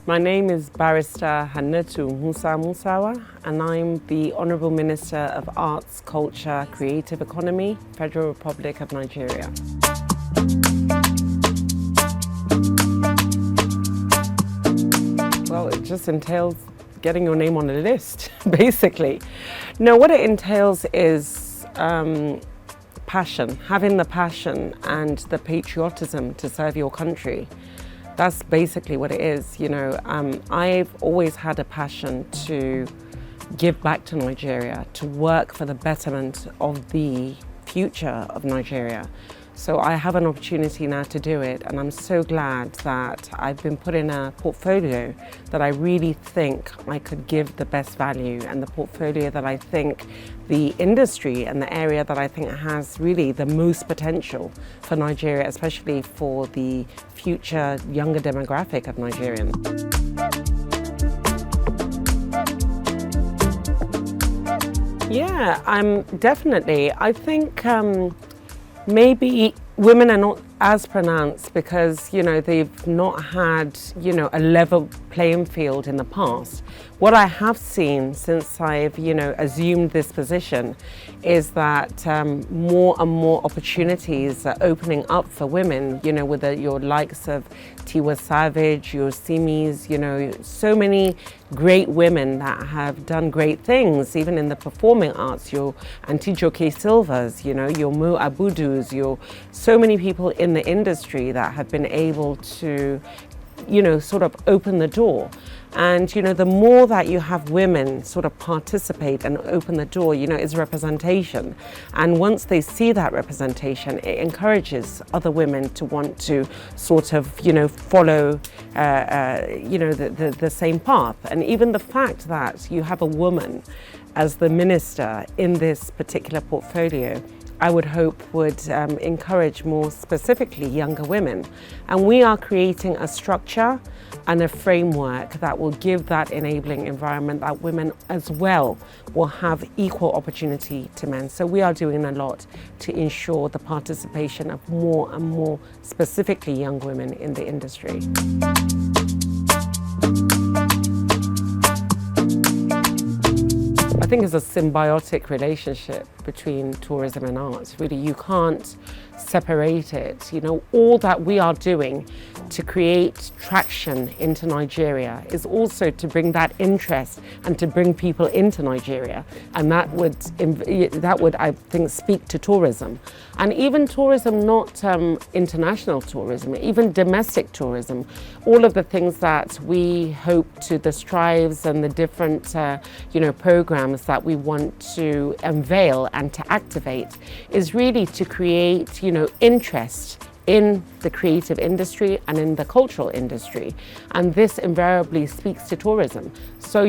My name is Barrister Hanatu Musawa, and I'm the Honourable Minister of Arts, Culture, Creative Economy, Federal Republic of Nigeria. Well, it just entails getting your name on the list, basically. No, what it entails is passion, having the passion and the patriotism to serve your country. That's basically what it is. I've always had a passion to give back to Nigeria, to work for the betterment of the future of Nigeria. So I have an opportunity now to do it, and I'm so glad that I've been put in a portfolio that I really think I could give the best value, and the portfolio that I think the industry and the area that I think has really the most potential for Nigeria, especially for the future younger demographic of Nigerians. Yeah, definitely. I think maybe women are not as pronounced because, they've not had, a level playing field in the past. What I have seen since I've, assumed this position is that more and more opportunities are opening up for women, with your likes of Tiwa Savage, your Simis, so many great women that have done great things, even in the performing arts, your Antijoke Silvas, your Mo Abudus, your so many people in the industry that have been able to, sort of open the door. And, the more that you have women sort of participate and open the door, is representation. And once they see that representation, it encourages other women to want to sort of, follow, the same path. And even the fact that you have a woman as the minister in this particular portfolio, I would hope would encourage more specifically younger women. And we are creating a structure and a framework that will give that enabling environment that women as well will have equal opportunity to men. So we are doing a lot to ensure the participation of more and more specifically young women in the industry. I think it's a symbiotic relationship between tourism and arts. Really, you can't separate it. All that we are doing to create traction into Nigeria is also to bring that interest and to bring people into Nigeria. And that would, I think, speak to tourism. And even tourism, not international tourism, even domestic tourism, all of the things that we hope to, the strives and the different, programs that we want to unveil and to activate is really to create, interest in the creative industry and in the cultural industry. And this invariably speaks to tourism. So,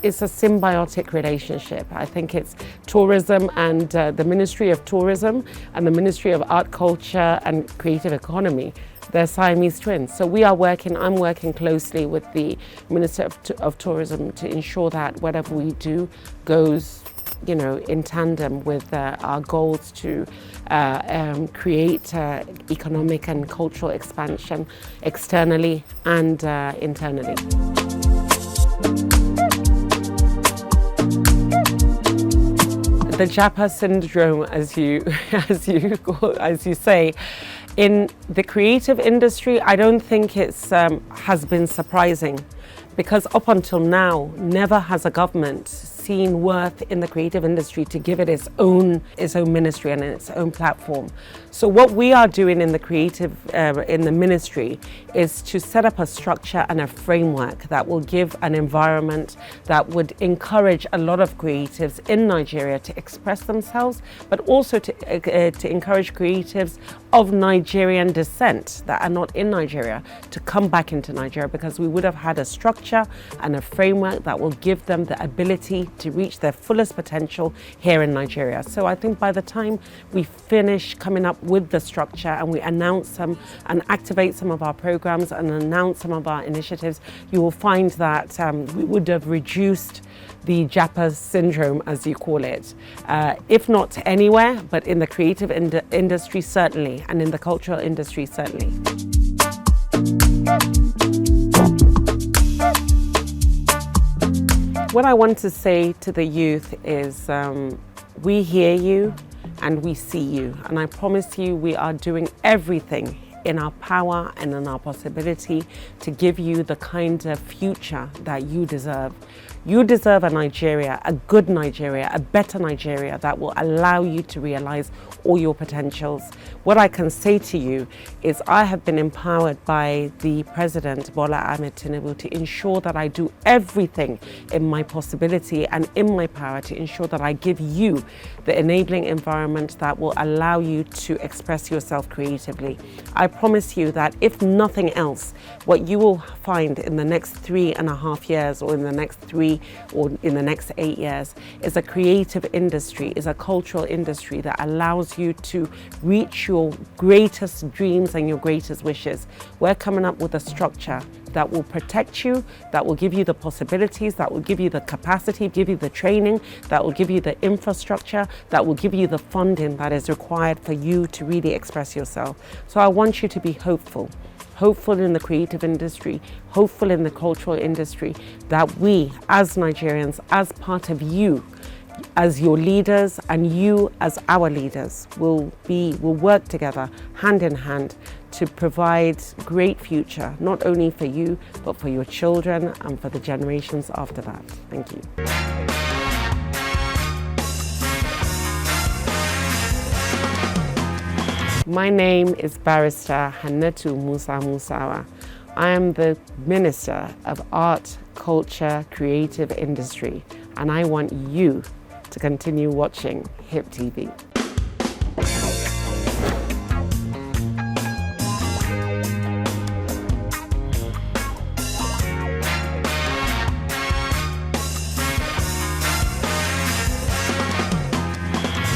it's a symbiotic relationship. I think it's tourism and the Ministry of Tourism and the Ministry of Art, Culture and Creative Economy. They're Siamese twins. So I'm working closely with the Minister of Tourism to ensure that whatever we do goes in tandem with our goals to create economic and cultural expansion externally and internally. The Japa syndrome, as you say, in the creative industry, I don't think it's has been surprising, because up until now, never has a government seen worth in the creative industry to give it its own ministry and its own platform. So what we are doing in the creative, in the ministry, is to set up a structure and a framework that will give an environment that would encourage a lot of creatives in Nigeria to express themselves, but also to encourage creatives of Nigerian descent that are not in Nigeria to come back into Nigeria, because we would have had a structure and a framework that will give them the ability to reach their fullest potential here in Nigeria. So I think by the time we finish coming up with the structure and we announce some and activate some of our programs and announce some of our initiatives, you will find that we would have reduced the Japa syndrome, as you call it, if not anywhere, but in the creative industry certainly, and in the cultural industry certainly. What I want to say to the youth is we hear you and we see you. And I promise you we are doing everything in our power and in our possibility to give you the kind of future that you deserve. You deserve a Nigeria, a good Nigeria, a better Nigeria that will allow you to realize all your potentials. What I can say to you is I have been empowered by the President, Bola Ahmed Tinubu, to ensure that I do everything in my possibility and in my power to ensure that I give you the enabling environment that will allow you to express yourself creatively. I promise you that if nothing else, what you will find in the next 3.5 years or in the next 3 or in the next 8 years is a creative industry, is a cultural industry that allows you to reach your greatest dreams and your greatest wishes. We're coming up with a structure that will protect you, that will give you the possibilities, that will give you the capacity, give you the training, that will give you the infrastructure, that will give you the funding that is required for you to really express yourself. So I want you to be hopeful. Hopeful in the creative industry, hopeful in the cultural industry, that we as Nigerians, as part of you, as your leaders and you as our leaders will work together hand in hand to provide great future, not only for you, but for your children and for the generations after that. Thank you. My name is Barrister Hanatu Musawa. I am the Minister of Art, Culture, Creative Industry, and I want you to continue watching HIP TV.